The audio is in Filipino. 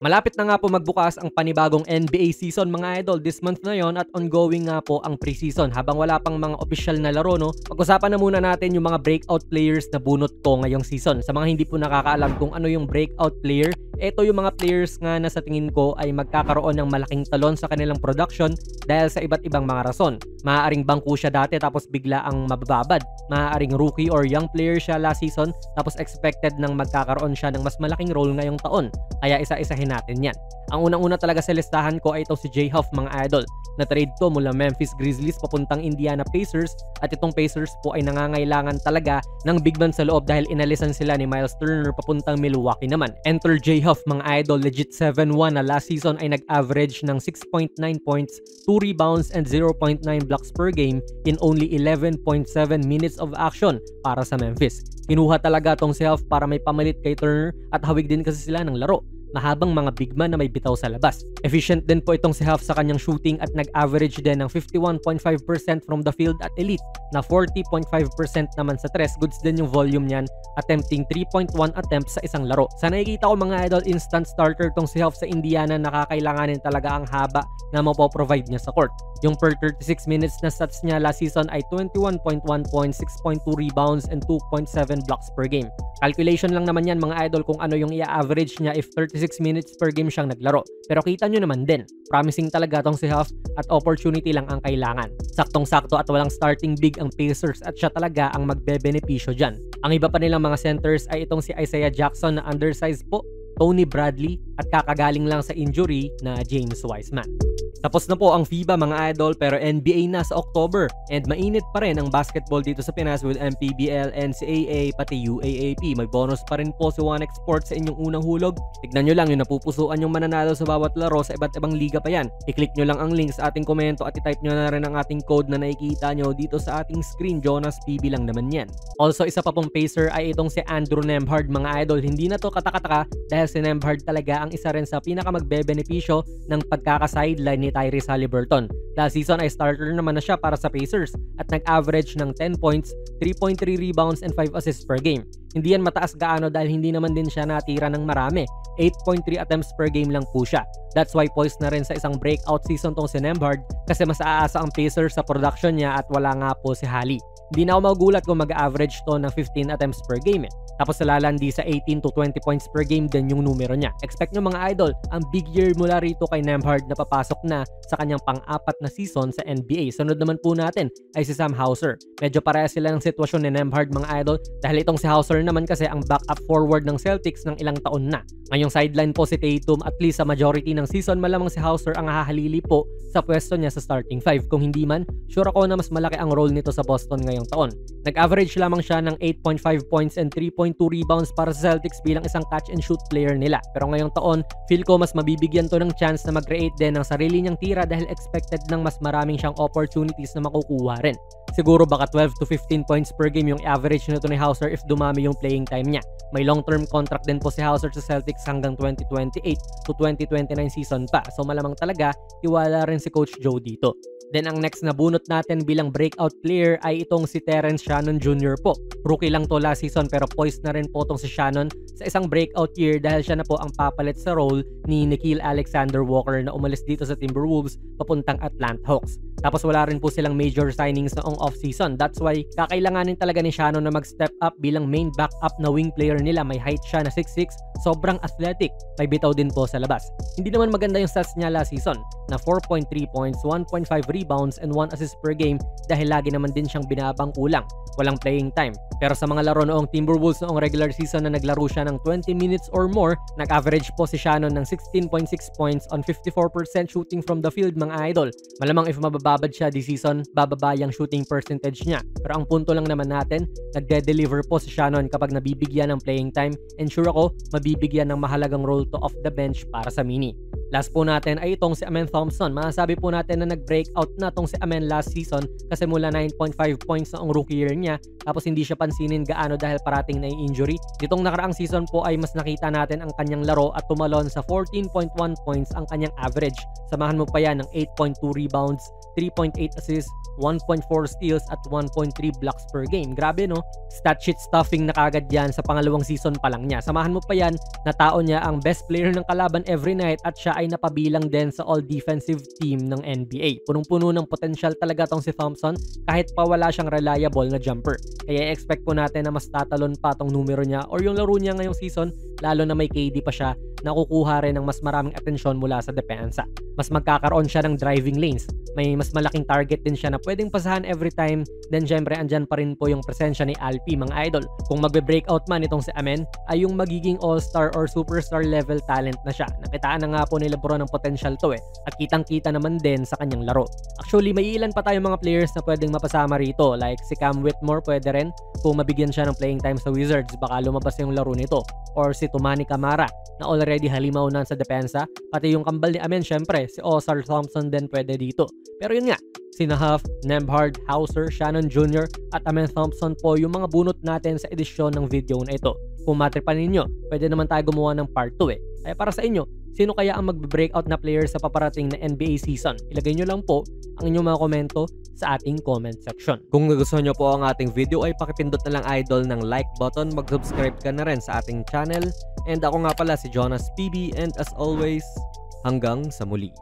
Malapit na nga po magbukas ang panibagong NBA season mga idol this month na yon at ongoing nga po ang preseason. Habang wala pang mga official na laro, no, pag-usapan na muna natin yung mga breakout players na bunot ko ngayong season. Sa mga hindi po nakakaalam kung ano yung breakout player, ito yung mga players nga na sa tingin ko ay magkakaroon ng malaking talon sa kanilang production dahil sa iba't ibang mga rason. Maaaring bangko siya dati tapos bigla ang mabababad. Maaaring rookie or young player siya last season tapos expected nang magkakaroon siya ng mas malaking role ngayong taon. Kaya isa-isahin natin yan. Ang unang-una talaga sa listahan ko ay itong si Jay Huff mga idol. Na-trade to mula Memphis Grizzlies papuntang Indiana Pacers at itong Pacers po ay nangangailangan talaga ng big man sa loob dahil inalisan sila ni Miles Turner papuntang Milwaukee naman. Enter Jay Huff mga idol, legit 7-1 na last season ay nag-average ng 6.9 points, 2 rebounds and 0.9 blocks per game in only 11.7 minutes of action para sa Memphis. Kinuha talaga tong si Huff para may pamalit kay Turner at hawig din kasi sila ng laro. Mahabang mga big man na may bitaw sa labas. Efficient din po itong si Huff sa kanyang shooting at nag-average din ng 51.5% from the field at elite na 40.5% naman sa tres. Goods din yung volume niyan, attempting 3.1 attempts sa isang laro. Sa nakikita ko mga idol, instant starter tong si Huff sa Indiana, nakakailanganin talaga ang haba na mapoprovide niya sa court. Yung per 36 minutes na stats niya last season ay 21.1 points, 6.2 rebounds, and 2.7 blocks per game. Calculation lang naman yan mga idol kung ano yung i-average niya if 36 minutes per game siyang naglaro. Pero kita nyo naman din, promising talaga tong si Huff at opportunity lang ang kailangan. Saktong-sakto at walang starting big ang Pacers at siya talaga ang magbebenepisyo dyan. Ang iba pa nilang mga centers ay itong si Isaiah Jackson na undersized po, Tony Bradley at kakagaling lang sa injury na James Wiseman. Tapos na po ang FIBA mga idol pero NBA na sa October and mainit pa rin ang basketball dito sa Pinas with MPBL, NCAA pati UAAP. May bonus pa rin po si 1x Sports sa inyong unang hulog. Tignan nyo lang yung napupusuan yung mananalo sa bawat laro sa iba't ibang liga pa yan. I-click nyo lang ang link sa ating komento at i-type nyo na rin ang ating code na nakikita nyo dito sa ating screen. Jonas PB lang naman yan. Also isa pa pong pacer ay itong si Andrew Nembhard mga idol. Hindi na to katakataka dahil si Nembhard talaga ang isa rin sa pinakamagbebenepisyo ng pagkaka-sideline ni Tyrese Haliburton. Last season ay starter naman na siya para sa Pacers at nag-average ng 10 points, 3.3 rebounds and 5 assists per game. Hindi yan mataas gaano dahil hindi naman din siya natira ng marami. 8.3 attempts per game lang po siya. That's why poised na rin sa isang breakout season tong si Nembhard kasi mas aasa ang Pacers sa production niya at wala nga po si Hali. Hindi na ako magugulat kung mag-average to ng 15 attempts per game Tapos lalandi sa 18 to 20 points per game din yung numero niya. Expect nyo mga idol, ang big year mula rito kay Nembhard na papasok na sa kanyang pang-apat na season sa NBA. Sunod naman po natin ay si Sam Hauser. Medyo parehas sila ng sitwasyon ni Nembhard mga idol dahil itong si Hauser naman kasi ang backup forward ng Celtics ng ilang taon na. Ngayong sideline po si Tatum, at least sa majority ng season malamang si Hauser ang hahalili po sa pwesto niya sa starting 5. Kung hindi man, sure ako na mas malaki ang role nito sa Boston ngayong taon. Nag-average lamang siya ng 8.5 points and 3.2 rebounds para sa Celtics bilang isang catch and shoot player nila. Pero ngayong taon, feel ko mas mabibigyan to ng chance na mag-create din ng sarili niyang tira dahil expected ng mas maraming siyang opportunities na makukuha rin. Siguro baka 12 to 15 points per game yung average nito ni Hauser if dumami yung playing time niya. May long-term contract din po si Hauser sa Celtics hanggang 2028 to 2029 season pa. So malamang talaga, tiwala rin si Coach Joe dito. Then ang next na bunot natin bilang breakout player ay itong si Terrence Shannon Jr. po. Rookie lang to last season pero poised na rin po itong si Shannon sa isang breakout year dahil siya na po ang papalit sa role ni Nickeil Alexander-Walker na umalis dito sa Timberwolves papuntang Atlanta Hawks. Tapos wala rin po silang major signings noong off-season. That's why kakailanganin talaga ni Shannon na mag-step up bilang main backup na wing player nila. May height siya na 6'6", sobrang athletic. May bitaw din po sa labas. Hindi naman maganda yung stats niya last season na 4.3 points, 1.5 rebounds, and 1 assist per game dahil lagi naman din siyang binabang kulang. Walang playing time. Pero sa mga laro noong Timberwolves noong regular season na naglaro siya ng 20 minutes or more, nag-average po si Shannon ng 16.6 points on 54% shooting from the field mga idol. Malamang if mabababad siya this season, bababa yung shooting percentage niya. Pero ang punto lang naman natin, nagde-deliver po si Shannon kapag nabibigyan ng playing time and sure ako, mabibigyan ng mahalagang role to off the bench para sa mini. Last po natin ay itong si Amen Thompson. Masasabi po natin na nag-breakout na itong si Amen last season kasi mula 9.5 points na ang rookie year niya tapos hindi siya pansinin gaano dahil parating na injury. Ditong nakaraang season po ay mas nakita natin ang kanyang laro at tumalon sa 14.1 points ang kanyang average. Samahan mo pa yan ng 8.2 rebounds, 3.8 assists, 1.4 steals at 1.3 blocks per game. Grabe no? Stat sheet stuffing na kagad yan sa pangalawang season pa lang niya. Samahan mo pa yan na tao niya ang best player ng kalaban every night at siya ay napabilang din sa all defensive team ng NBA. Punong-puno ng potential talaga tong si Thompson kahit pa wala siyang reliable na jumper. Kaya expect po natin na mas tatalon pa tong numero niya or yung laro niya ngayong season lalo na may KD pa siya na kukuha rin ng mas maraming atensyon mula sa depensa. Mas magkakaroon siya ng driving lanes. May mas malaking target din siya na pwedeng pasahan every time. Then syempre andyan pa rin po yung presensya ni Alpi mga idol. Kung magbe-breakout man itong si Amen ay yung magiging all-star or superstar level talent na siya. Nakitaan na nga po ni LeBron ng potential to at kitang-kita naman din sa kanyang laro. Actually may ilan pa tayong mga players na pwedeng mapasama rito like si Cam Whitmore pwede rin kung mabigyan siya ng playing time sa Wizards baka lumabas yung laro nito, or si Tumani Camara na already halimaw na sa depensa, pati yung kambal ni Amen syempre si Osar Thompson din pwede dito. Pero yun nga, sina Huff, Nembhard, Hauser, Shannon Jr. at Amen Thompson po yung mga bunot natin sa edisyon ng video na ito. Kung matripan ninyo, pwede naman tayo gumawa ng part 2 Kaya para sa inyo, sino kaya ang magbe-breakout na player sa paparating na NBA season? Ilagay nyo lang po ang inyong mga komento sa ating comment section. Kung nagustuhan nyo po ang ating video ay pakipindot na lang idol ng like button, mag-subscribe ka na rin sa ating channel. And ako nga pala si Jonas PB and as always, hanggang sa muli.